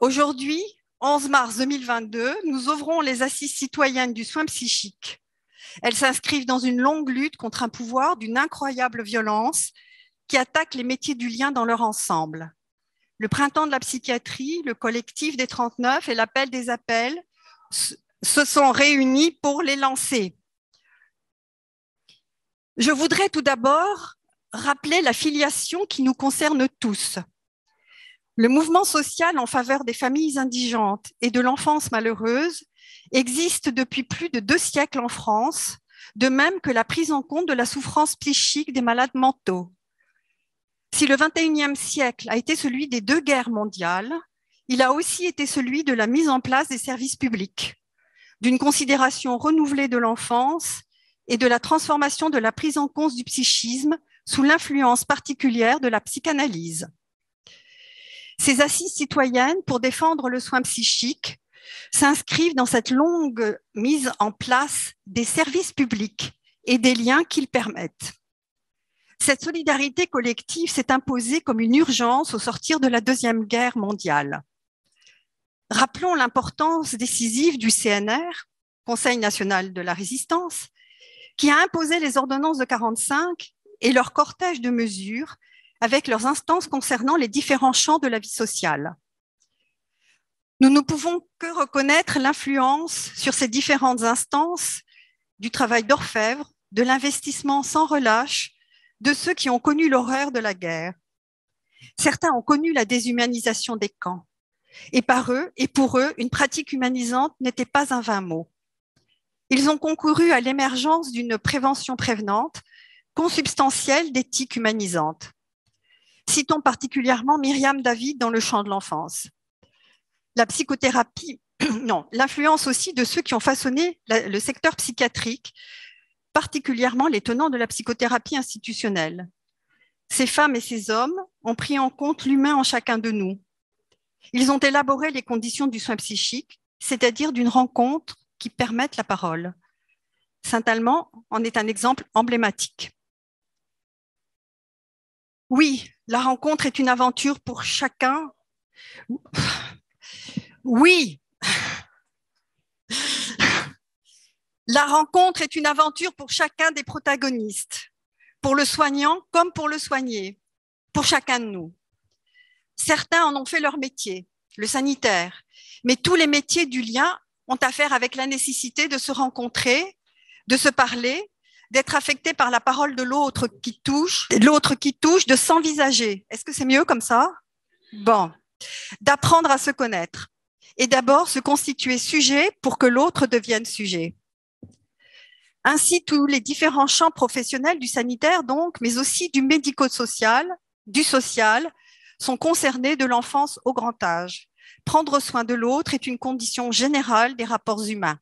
Aujourd'hui, 11 mars 2022, nous ouvrons les assises citoyennes du soin psychique. Elles s'inscrivent dans une longue lutte contre un pouvoir d'une incroyable violence qui attaque les métiers du lien dans leur ensemble. Le Printemps de la psychiatrie, le collectif des 39 et l'appel des appels se sont réunis pour les lancer. Je voudrais tout d'abord rappeler la filiation qui nous concerne tous. Le mouvement social en faveur des familles indigentes et de l'enfance malheureuse existe depuis plus de 2 siècles en France, de même que la prise en compte de la souffrance psychique des malades mentaux. Si le XXIe siècle a été celui des 2 guerres mondiales, il a aussi été celui de la mise en place des services publics, d'une considération renouvelée de l'enfance et de la transformation de la prise en compte du psychisme sous l'influence particulière de la psychanalyse. Ces assises citoyennes pour défendre le soin psychique s'inscrivent dans cette longue mise en place des services publics et des liens qu'ils permettent. Cette solidarité collective s'est imposée comme une urgence au sortir de la Deuxième Guerre mondiale. Rappelons l'importance décisive du CNR, Conseil national de la résistance, qui a imposé les ordonnances de 1945 et leur cortège de mesures avec leurs instances concernant les différents champs de la vie sociale. Nous ne pouvons que reconnaître l'influence sur ces différentes instances du travail d'orfèvre, de l'investissement sans relâche de ceux qui ont connu l'horreur de la guerre. Certains ont connu la déshumanisation des camps. Et par eux, et pour eux, une pratique humanisante n'était pas un vain mot. Ils ont concouru à l'émergence d'une prévention prévenante, consubstantielle d'éthique humanisante. Citons particulièrement Myriam David dans le champ de l'enfance. La psychothérapie, l'influence aussi de ceux qui ont façonné le secteur psychiatrique, particulièrement les tenants de la psychothérapie institutionnelle. Ces femmes et ces hommes ont pris en compte l'humain en chacun de nous. Ils ont élaboré les conditions du soin psychique, c'est-à-dire d'une rencontre qui permette la parole. Saint-Allemand en est un exemple emblématique. Oui, la rencontre est une aventure pour chacun. Oui, la rencontre est une aventure pour chacun des protagonistes, pour le soignant comme pour le soigné, pour chacun de nous. Certains en ont fait leur métier, le sanitaire, mais tous les métiers du lien ont affaire avec la nécessité de se rencontrer, de se parler, d'être affecté par la parole de l'autre qui touche, de s'envisager. Est-ce que c'est mieux comme ça? Bon, d'apprendre à se connaître et d'abord se constituer sujet pour que l'autre devienne sujet. Ainsi, tous les différents champs professionnels du sanitaire, donc, mais aussi du médico-social, du social, sont concernés de l'enfance au grand âge. Prendre soin de l'autre est une condition générale des rapports humains.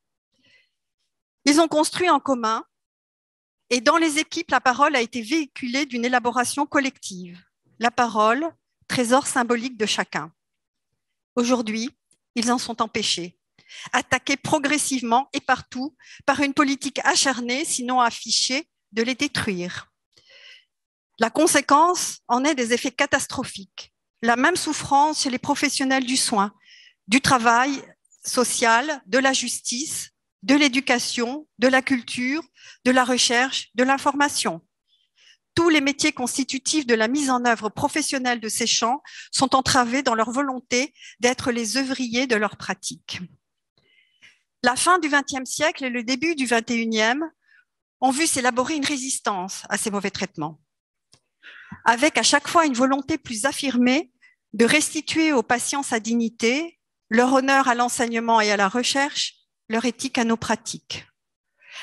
Ils ont construit en commun et dans les équipes, la parole a été véhiculée d'une élaboration collective. La parole, trésor symbolique de chacun. Aujourd'hui, ils en sont empêchés, attaqués progressivement et partout par une politique acharnée, sinon affichée, de les détruire. La conséquence en est des effets catastrophiques. La même souffrance chez les professionnels du soin, du travail social, de la justice, de l'éducation, de la culture, de la recherche, de l'information. Tous les métiers constitutifs de la mise en œuvre professionnelle de ces champs sont entravés dans leur volonté d'être les œuvriers de leur pratique. La fin du XXe siècle et le début du XXIe ont vu s'élaborer une résistance à ces mauvais traitements, avec à chaque fois une volonté plus affirmée de restituer aux patients sa dignité, leur honneur à l'enseignement et à la recherche, leur éthique à nos pratiques,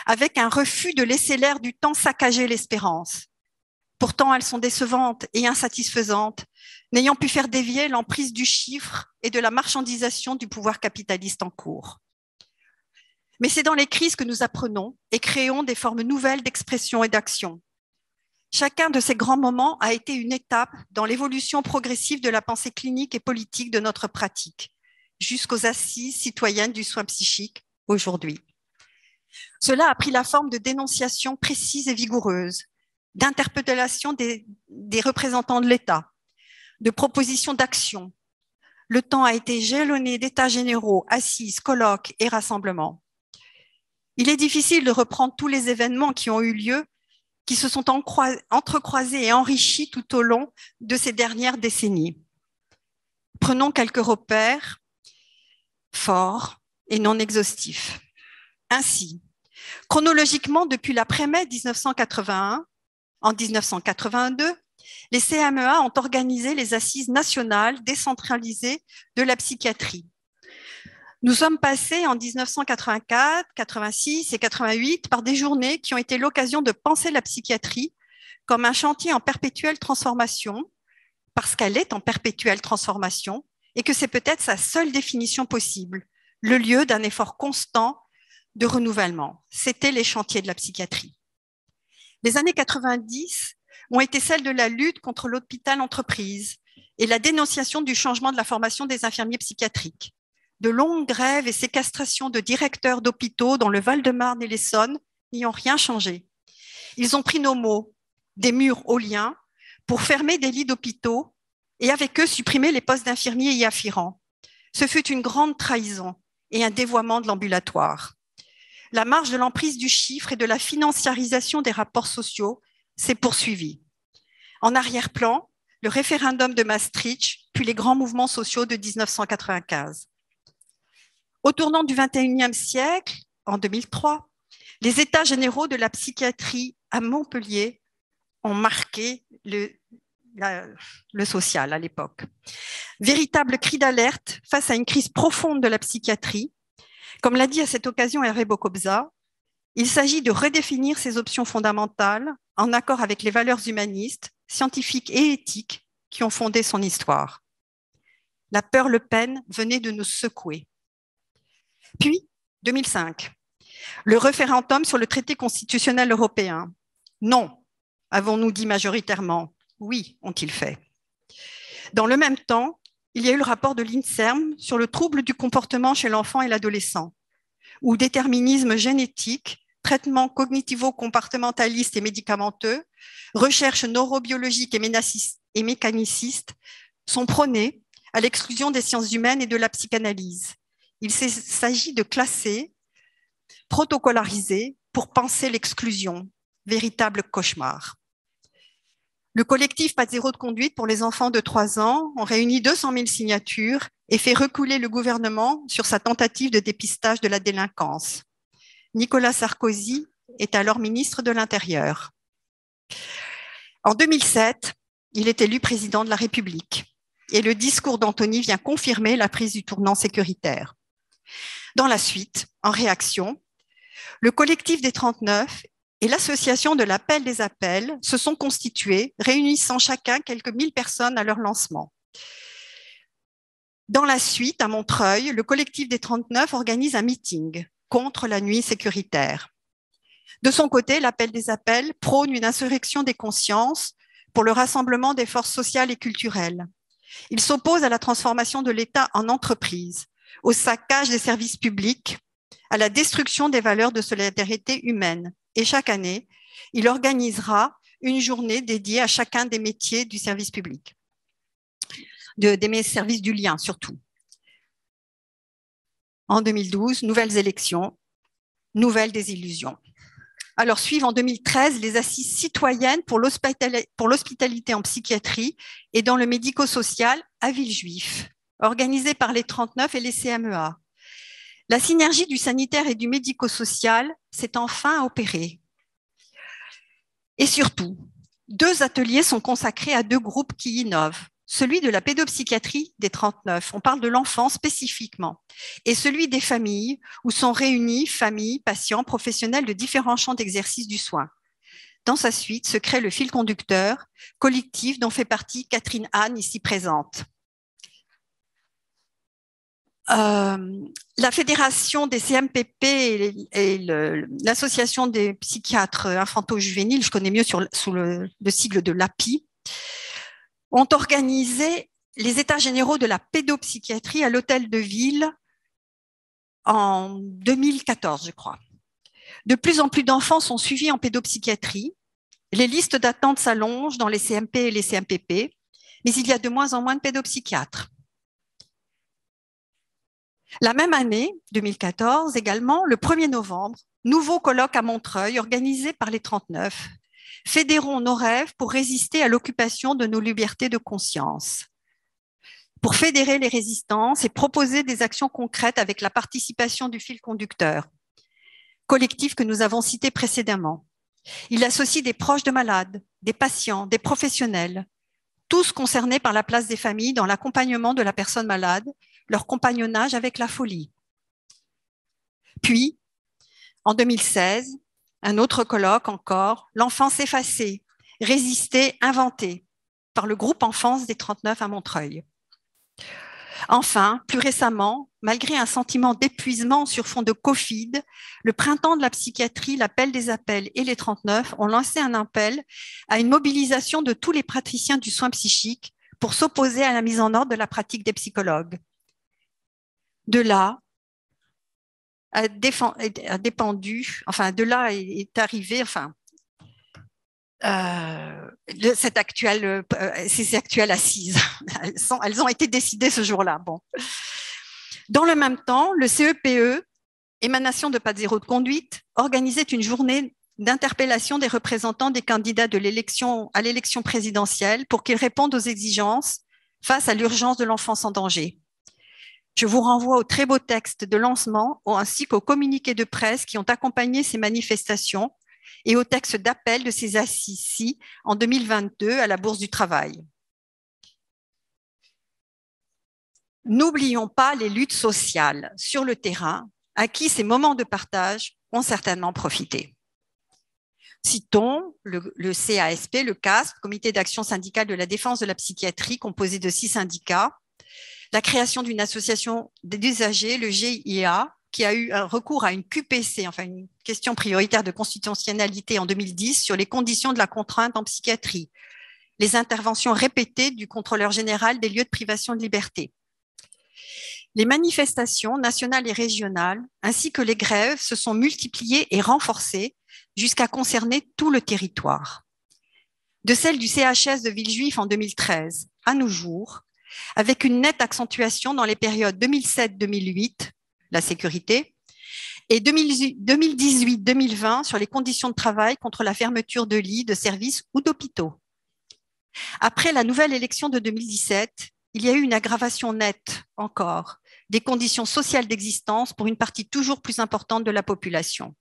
avec un refus de laisser l'air du temps saccager l'espérance. Pourtant, elles sont décevantes et insatisfaisantes, n'ayant pu faire dévier l'emprise du chiffre et de la marchandisation du pouvoir capitaliste en cours. Mais c'est dans les crises que nous apprenons et créons des formes nouvelles d'expression et d'action. Chacun de ces grands moments a été une étape dans l'évolution progressive de la pensée clinique et politique de notre pratique, jusqu'aux assises citoyennes du soin psychique aujourd'hui. Cela a pris la forme de dénonciations précises et vigoureuses, d'interpellation des représentants de l'État, de propositions d'action, Le temps a été jalonné d'états généraux, assises, colloques et rassemblements. Il est difficile de reprendre tous les événements qui ont eu lieu, qui se sont entrecroisés et enrichis tout au long de ces dernières décennies. Prenons quelques repères forts et non exhaustifs. Ainsi, chronologiquement, depuis l'après-mai 1981, en 1982, les CMEA ont organisé les assises nationales décentralisées de la psychiatrie. Nous sommes passés en 1984, 86 et 88 par des journées qui ont été l'occasion de penser la psychiatrie comme un chantier en perpétuelle transformation, parce qu'elle est en perpétuelle transformation et que c'est peut-être sa seule définition possible, le lieu d'un effort constant de renouvellement. C'était les chantiers de la psychiatrie. Les années 90 ont été celles de la lutte contre l'hôpital entreprise et la dénonciation du changement de la formation des infirmiers psychiatriques. De longues grèves et séquestrations de directeurs d'hôpitaux dans le Val-de-Marne et l'Essonne n'y ont rien changé. Ils ont pris nos mots, des murs aux liens, pour fermer des lits d'hôpitaux et avec eux supprimer les postes d'infirmiers y afférents. Ce fut une grande trahison et un dévoiement de l'ambulatoire. La marche de l'emprise du chiffre et de la financiarisation des rapports sociaux s'est poursuivie. En arrière-plan, le référendum de Maastricht, puis les grands mouvements sociaux de 1995. Au tournant du XXIe siècle, en 2003, les États généraux de la psychiatrie à Montpellier ont marqué le social à l'époque. Véritable cri d'alerte face à une crise profonde de la psychiatrie. Comme l'a dit à cette occasion Hervé Bokobza, il s'agit de redéfinir ces options fondamentales en accord avec les valeurs humanistes, scientifiques et éthiques qui ont fondé son histoire. La peur Le Pen venait de nous secouer. Puis, 2005, le référendum sur le traité constitutionnel européen. Non, avons-nous dit majoritairement. Oui, ont-ils fait. Dans le même temps, il y a eu le rapport de l'INSERM sur le trouble du comportement chez l'enfant et l'adolescent, où déterminisme génétique, traitement cognitivo-comportementaliste et médicamenteux, recherche neurobiologique et mécaniciste sont prônés à l'exclusion des sciences humaines et de la psychanalyse. Il s'agit de classer, protocolariser pour penser l'exclusion, véritable cauchemar. Le collectif Pas de zéro de conduite pour les enfants de 3 ans ont réuni 200 000 signatures et fait reculer le gouvernement sur sa tentative de dépistage de la délinquance. Nicolas Sarkozy est alors ministre de l'Intérieur. En 2007, il est élu président de la République et le discours d'Antony vient confirmer la prise du tournant sécuritaire. Dans la suite, en réaction, le collectif des 39 et l'association de l'appel des appels se sont constitués, réunissant chacun quelques 1000 personnes à leur lancement. Dans la suite, à Montreuil, le collectif des 39 organise un meeting contre la nuit sécuritaire. De son côté, l'appel des appels prône une insurrection des consciences pour le rassemblement des forces sociales et culturelles. Il s'oppose à la transformation de l'État en entreprise, au saccage des services publics, à la destruction des valeurs de solidarité humaine. Et chaque année, il organisera une journée dédiée à chacun des métiers du service public, des services du lien surtout. En 2012, nouvelles élections, nouvelles désillusions. Alors suivent en 2013 les assises citoyennes pour l'hospitalité en psychiatrie et dans le médico-social à Villejuif, organisées par les 39 et les CMEA. La synergie du sanitaire et du médico-social s'est enfin opérée. Et surtout, 2 ateliers sont consacrés à 2 groupes qui innovent. Celui de la pédopsychiatrie des 39, on parle de l'enfant spécifiquement, et celui des familles, où sont réunis familles, patients, professionnels de différents champs d'exercice du soin. Dans sa suite se crée le fil conducteur, collectif dont fait partie Catherine Anne, ici présente. La fédération des CMPP et l'association des psychiatres infanto-juvéniles, je connais mieux sous le sigle de l'API, ont organisé les états généraux de la pédopsychiatrie à l'hôtel de ville en 2014, je crois. De plus en plus d'enfants sont suivis en pédopsychiatrie. Les listes d'attente s'allongent dans les CMP et les CMPP, mais il y a de moins en moins de pédopsychiatres. La même année, 2014 également, le 1er novembre, nouveau colloque à Montreuil organisé par les 39. Fédérons nos rêves pour résister à l'occupation de nos libertés de conscience. Pour fédérer les résistances et proposer des actions concrètes avec la participation du fil conducteur, collectif que nous avons cité précédemment. Il associe des proches de malades, des patients, des professionnels, tous concernés par la place des familles dans l'accompagnement de la personne malade, leur compagnonnage avec la folie. Puis, en 2016, un autre colloque encore, l'enfance effacée, résister, inventer, par le groupe Enfance des 39 à Montreuil. Enfin, plus récemment, malgré un sentiment d'épuisement sur fond de Covid, le printemps de la psychiatrie, l'appel des appels et les 39 ont lancé un appel à une mobilisation de tous les praticiens du soin psychique pour s'opposer à la mise en ordre de la pratique des psychologues. De là, est arrivé, ces actuelles assises. Elles ont été décidées ce jour-là. Bon. Dans le même temps, le CEPE, émanation de Pas de Zéro de Conduite, organisait une journée d'interpellation des représentants des candidats à l'élection présidentielle pour qu'ils répondent aux exigences face à l'urgence de l'enfance en danger. Je vous renvoie au très beau texte de lancement ainsi qu'aux communiqués de presse qui ont accompagné ces manifestations et au texte d'appel de ces assises-ci en 2022 à la Bourse du Travail. N'oublions pas les luttes sociales sur le terrain à qui ces moments de partage ont certainement profité. Citons le CASP, le CASP, Comité d'action syndicale de la défense de la psychiatrie, composé de 6 syndicats, la création d'une association d'usagers, le GIA, qui a eu un recours à une QPC, enfin une question prioritaire de constitutionnalité en 2010 sur les conditions de la contrainte en psychiatrie, les interventions répétées du contrôleur général des lieux de privation de liberté. Les manifestations nationales et régionales, ainsi que les grèves, se sont multipliées et renforcées jusqu'à concerner tout le territoire. De celle du CHS de Villejuif en 2013 à nos jours, avec une nette accentuation dans les périodes 2007-2008, la sécurité, et 2018-2020 sur les conditions de travail contre la fermeture de lits, de services ou d'hôpitaux. Après la nouvelle élection de 2017, il y a eu une aggravation nette encore des conditions sociales d'existence pour une partie toujours plus importante de la population.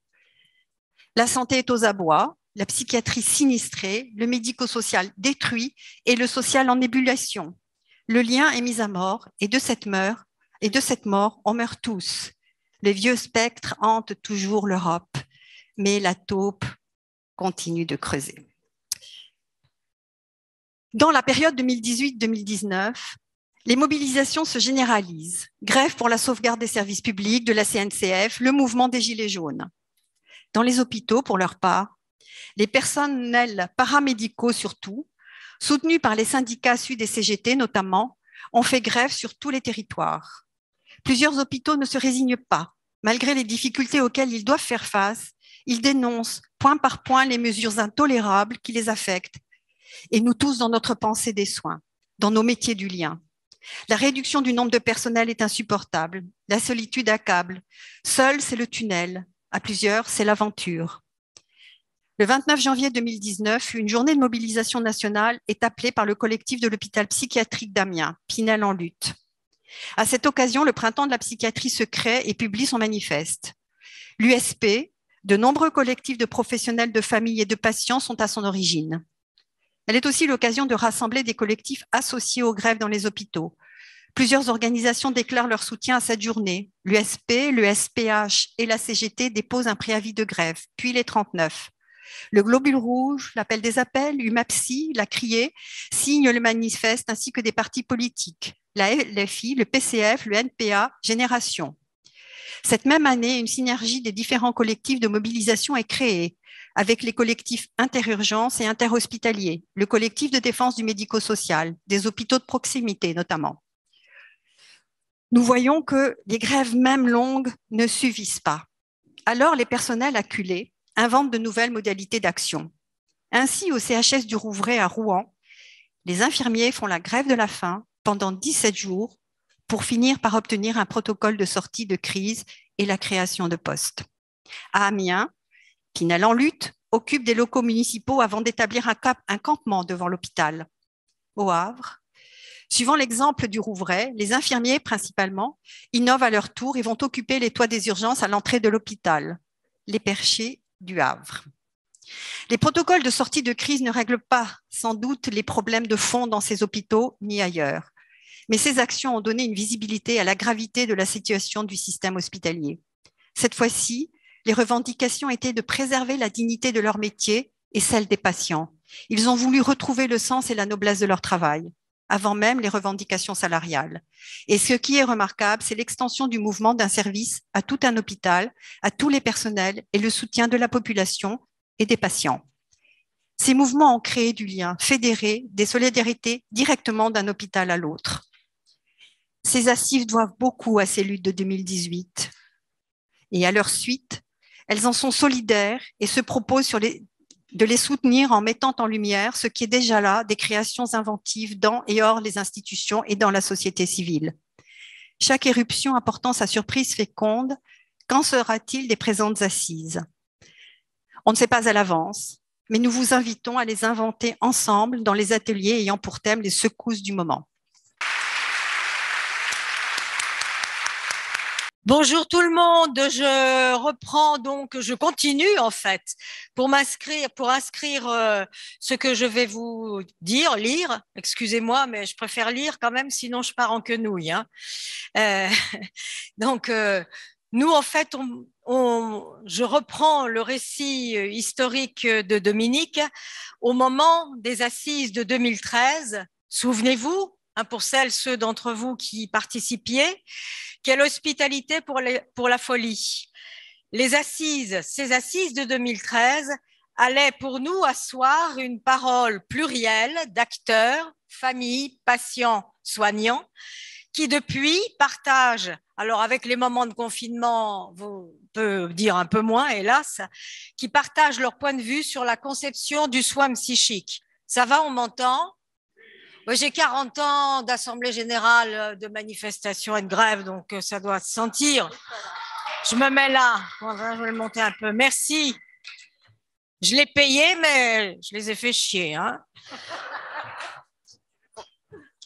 La santé est aux abois, la psychiatrie sinistrée, le médico-social détruit et le social en ébullition. Le lien est mis à mort et de cette mort, on meurt tous. Les vieux spectres hantent toujours l'Europe, mais la taupe continue de creuser. Dans la période 2018-2019, les mobilisations se généralisent. Grève pour la sauvegarde des services publics, de la CNCF, le mouvement des Gilets jaunes. Dans les hôpitaux, pour leur part, les personnels paramédicaux surtout, soutenus par les syndicats Sud et CGT notamment, ont fait grève sur tous les territoires. Plusieurs hôpitaux ne se résignent pas. Malgré les difficultés auxquelles ils doivent faire face, ils dénoncent point par point les mesures intolérables qui les affectent. Et nous tous dans notre pensée des soins, dans nos métiers du lien. La réduction du nombre de personnel est insupportable. La solitude accable. Seul, c'est le tunnel. À plusieurs, c'est l'aventure. Le 29 janvier 2019, une journée de mobilisation nationale est appelée par le collectif de l'hôpital psychiatrique d'Amiens, Pinel en lutte. À cette occasion, le printemps de la psychiatrie se crée et publie son manifeste. L'USP, de nombreux collectifs de professionnels de famille et de patients sont à son origine. Elle est aussi l'occasion de rassembler des collectifs associés aux grèves dans les hôpitaux. Plusieurs organisations déclarent leur soutien à cette journée. L'USP, le SPH et la CGT déposent un préavis de grève, puis les 39. Le Globule Rouge, l'Appel des appels, UMAPSI, la Criée, signent le manifeste ainsi que des partis politiques, la LFI, le PCF, le NPA, Génération. Cette même année, une synergie des différents collectifs de mobilisation est créée, avec les collectifs interurgences et interhospitaliers, le collectif de défense du médico-social, des hôpitaux de proximité notamment. Nous voyons que les grèves même longues ne suffisent pas. Alors les personnels acculés inventent de nouvelles modalités d'action. Ainsi, au CHS du Rouvray à Rouen, les infirmiers font la grève de la faim pendant 17 jours pour finir par obtenir un protocole de sortie de crise et la création de postes. À Amiens, Pinel en lutte occupe des locaux municipaux avant d'établir un campement devant l'hôpital. Au Havre, suivant l'exemple du Rouvray, les infirmiers principalement innovent à leur tour et vont occuper les toits des urgences à l'entrée de l'hôpital, les Perchers du Havre. Les protocoles de sortie de crise ne règlent pas sans doute les problèmes de fond dans ces hôpitaux ni ailleurs, mais ces actions ont donné une visibilité à la gravité de la situation du système hospitalier. Cette fois-ci, les revendications étaient de préserver la dignité de leur métier et celle des patients. Ils ont voulu retrouver le sens et la noblesse de leur travail, avant même les revendications salariales. Et ce qui est remarquable, c'est l'extension du mouvement d'un service à tout un hôpital, à tous les personnels et le soutien de la population et des patients. Ces mouvements ont créé du lien, fédéré des solidarités directement d'un hôpital à l'autre. Ces assises doivent beaucoup à ces luttes de 2018. Et à leur suite, elles en sont solidaires et se proposent de les soutenir en mettant en lumière ce qui est déjà là, des créations inventives dans et hors les institutions et dans la société civile. Chaque éruption apportant sa surprise féconde, qu'en sera-t-il des présentes assises? On ne sait pas à l'avance, mais nous vous invitons à les inventer ensemble dans les ateliers ayant pour thème les secousses du moment. Bonjour tout le monde, je continue en fait pour inscrire ce que je vais vous lire, excusez-moi, mais je préfère lire quand même, sinon je pars en quenouille. Hein. Nous en fait, je reprends le récit historique de Dominique au moment des assises de 2013, souvenez-vous, hein, pour ceux d'entre vous qui participiez, quelle hospitalité pour la folie. Ces assises de 2013 allaient pour nous asseoir une parole plurielle d'acteurs, familles, patients, soignants, qui depuis partagent, alors avec les moments de confinement, on peut dire un peu moins, hélas, qui partagent leur point de vue sur la conception du soin psychique. Ça va, on m'entend ? J'ai 40 ans d'assemblée générale, de manifestation et de grève, donc ça doit se sentir. Je me mets là. Je vais le monter un peu. Merci. Je l'ai payé, mais je les ai fait chier. Hein.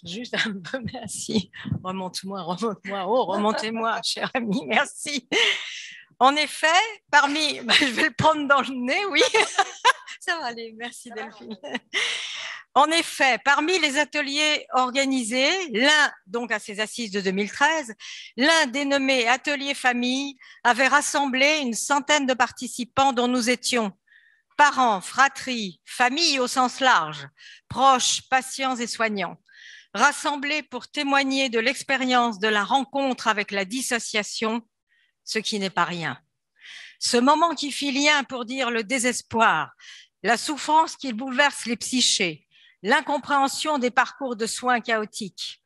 Juste un peu, merci. Remonte-moi. Oh, remontez-moi, cher ami, merci. En effet, je vais le prendre dans le nez, oui. Ça va aller, merci Delphine. En effet, parmi les ateliers organisés, donc à ces assises de 2013, l'un dénommé Atelier Famille avait rassemblé une centaine de participants dont nous étions parents, fratries, familles au sens large, proches, patients et soignants, rassemblés pour témoigner de l'expérience de la rencontre avec la dissociation, ce qui n'est pas rien. Ce moment qui fit lien pour dire le désespoir, la souffrance qui bouleverse les psychés, l'incompréhension des parcours de soins chaotiques.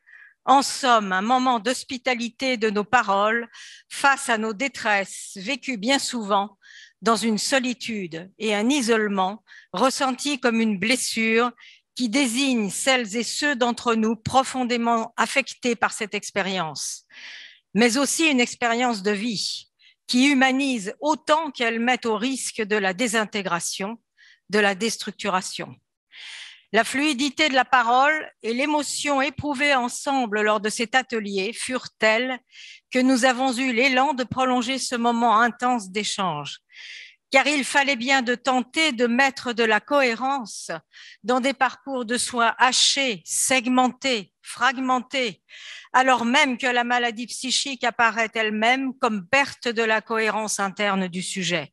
En somme, un moment d'hospitalité de nos paroles face à nos détresses vécues bien souvent dans une solitude et un isolement ressentis comme une blessure qui désigne celles et ceux d'entre nous profondément affectés par cette expérience, mais aussi une expérience de vie qui humanise autant qu'elle met au risque de la désintégration, de la déstructuration. La fluidité de la parole et l'émotion éprouvée ensemble lors de cet atelier furent telles que nous avons eu l'élan de prolonger ce moment intense d'échange. Car il fallait bien de tenter de mettre de la cohérence dans des parcours de soins hachés, segmentés, fragmentés, alors même que la maladie psychique apparaît elle-même comme perte de la cohérence interne du sujet.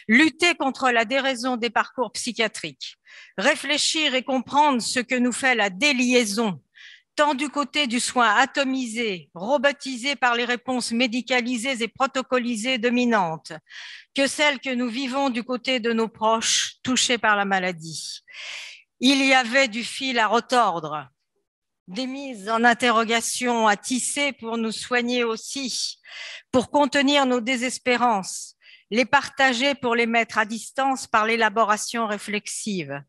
Lutter contre la déraison des parcours psychiatriques, réfléchir et comprendre ce que nous fait la déliaison, tant du côté du soin atomisé, robotisé par les réponses médicalisées et protocolisées dominantes, que celle que nous vivons du côté de nos proches touchés par la maladie. Il y avait du fil à retordre, des mises en interrogation à tisser pour nous soigner aussi, pour contenir nos désespérances, les partager pour les mettre à distance par l'élaboration réflexive.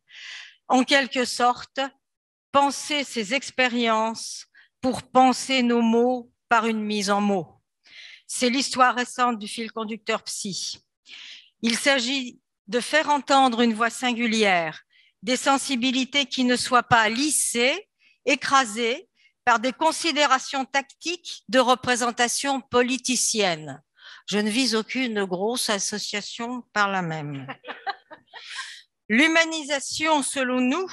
En quelque sorte, penser ces expériences pour penser nos mots par une mise en mots. C'est l'histoire récente du fil conducteur psy. Il s'agit de faire entendre une voix singulière, des sensibilités qui ne soient pas lissées, écrasées par des considérations tactiques de représentation politicienne. Je ne vise aucune grosse association par là même. L'humanisation, selon nous,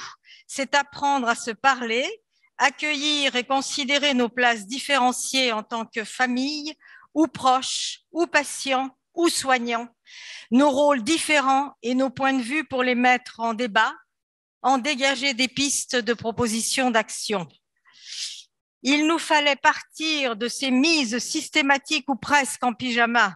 c'est apprendre à se parler, accueillir et considérer nos places différenciées en tant que famille, ou proches, ou patients, ou soignants, nos rôles différents et nos points de vue pour les mettre en débat, en dégager des pistes de propositions d'action. Il nous fallait partir de ces mises systématiques ou presque en pyjama,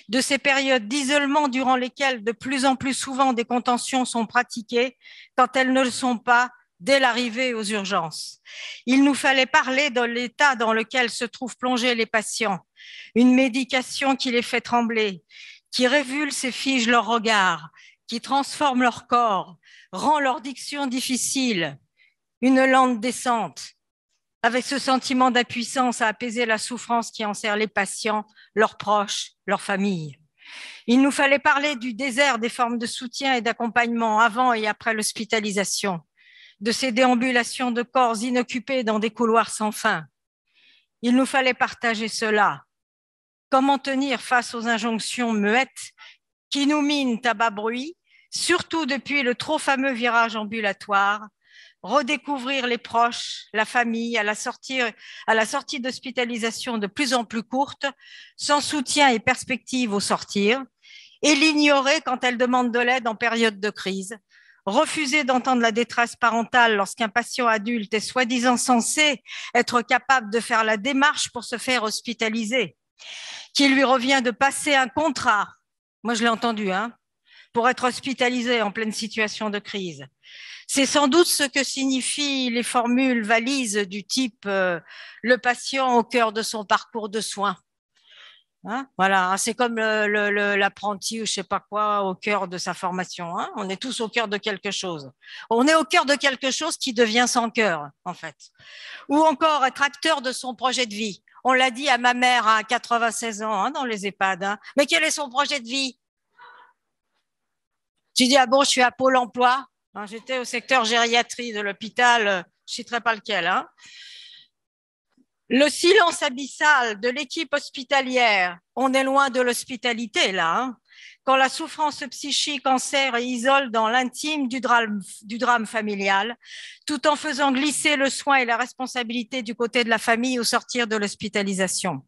de ces périodes d'isolement durant lesquelles de plus en plus souvent des contentions sont pratiquées quand elles ne le sont pas dès l'arrivée aux urgences. Il nous fallait parler de l'état dans lequel se trouvent plongés les patients, une médication qui les fait trembler, qui révulse et fige leur regard, qui transforme leur corps, rend leur diction difficile, une lente descente, avec ce sentiment d'impuissance à apaiser la souffrance qui enserre les patients, leurs proches, leurs familles. Il nous fallait parler du désert des formes de soutien et d'accompagnement avant et après l'hospitalisation, de ces déambulations de corps inoccupés dans des couloirs sans fin. Il nous fallait partager cela. Comment tenir face aux injonctions muettes qui nous minent à bas bruit, surtout depuis le trop fameux virage ambulatoire, redécouvrir les proches, la famille à la sortie d'hospitalisation de plus en plus courte, sans soutien et perspective au sortir, et l'ignorer quand elle demande de l'aide en période de crise, refuser d'entendre la détresse parentale lorsqu'un patient adulte est soi-disant censé être capable de faire la démarche pour se faire hospitaliser, qu'il lui revient de passer un contrat, moi je l'ai entendu, pour être hospitalisé en pleine situation de crise. C'est sans doute ce que signifient les formules valises du type le patient au cœur de son parcours de soins. Voilà, c'est comme l'apprenti ou je sais pas quoi au cœur de sa formation. On est tous au cœur de quelque chose. On est au cœur de quelque chose qui devient sans cœur, en fait. Ou encore être acteur de son projet de vie. On l'a dit à ma mère à 96 ans dans les EHPAD. Mais quel est son projet de vie? J'ai dit, ah bon, je suis à Pôle emploi. J'étais au secteur gériatrie de l'hôpital, je ne citerai pas lequel. Le silence abyssal de l'équipe hospitalière, on est loin de l'hospitalité là, quand la souffrance psychique enserre et isole dans l'intime du drame familial, tout en faisant glisser le soin et la responsabilité du côté de la famille au sortir de l'hospitalisation.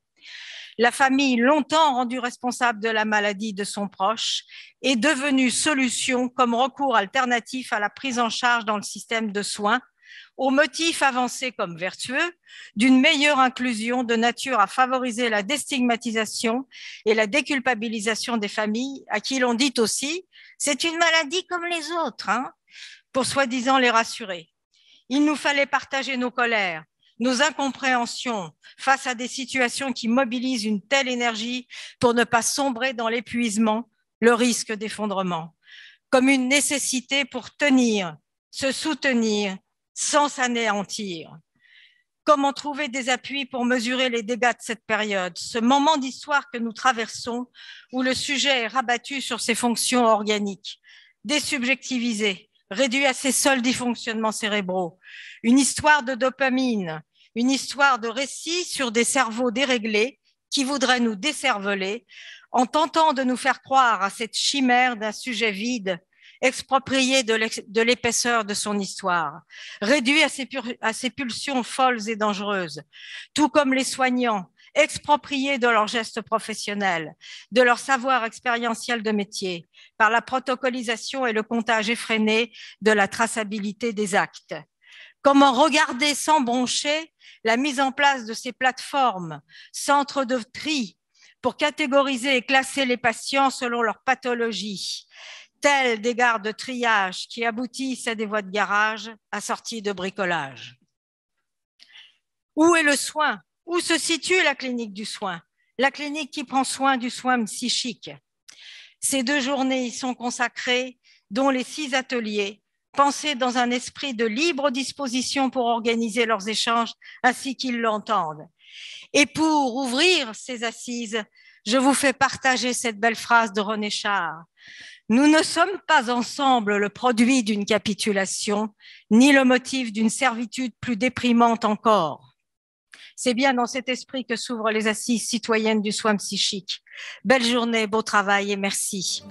La famille, longtemps rendue responsable de la maladie de son proche, est devenue solution comme recours alternatif à la prise en charge dans le système de soins, au motif avancé comme vertueux d'une meilleure inclusion de nature à favoriser la déstigmatisation et la déculpabilisation des familles, à qui l'on dit aussi « c'est une maladie comme les autres », pour soi-disant les rassurer. Il nous fallait partager nos colères, nos incompréhensions face à des situations qui mobilisent une telle énergie pour ne pas sombrer dans l'épuisement, le risque d'effondrement, comme une nécessité pour tenir, se soutenir sans s'anéantir. Comment trouver des appuis pour mesurer les dégâts de cette période, ce moment d'histoire que nous traversons où le sujet est rabattu sur ses fonctions organiques, désubjectivisé, réduit à ses seuls dysfonctionnements cérébraux, une histoire de dopamine, une histoire de récit sur des cerveaux déréglés qui voudraient nous décerveler en tentant de nous faire croire à cette chimère d'un sujet vide, exproprié de l'épaisseur de son histoire, réduit à ses pulsions folles et dangereuses, tout comme les soignants, expropriés de leurs gestes professionnels, de leur savoir expérientiel de métier, par la protocolisation et le comptage effréné de la traçabilité des actes. Comment regarder sans broncher la mise en place de ces plateformes, centres de tri, pour catégoriser et classer les patients selon leur pathologie, tels des gares de triage qui aboutissent à des voies de garage assorties de bricolage. Où est le soin? Où se situe la clinique du soin? La clinique qui prend soin du soin psychique. Ces 2 journées y sont consacrées, dont les 6 ateliers, pensées dans un esprit de libre disposition pour organiser leurs échanges ainsi qu'ils l'entendent. Et pour ouvrir ces assises, je vous fais partager cette belle phrase de René Char. Nous ne sommes pas ensemble le produit d'une capitulation, ni le motif d'une servitude plus déprimante encore. C'est bien dans cet esprit que s'ouvrent les assises citoyennes du soin psychique. Belle journée, beau travail et merci.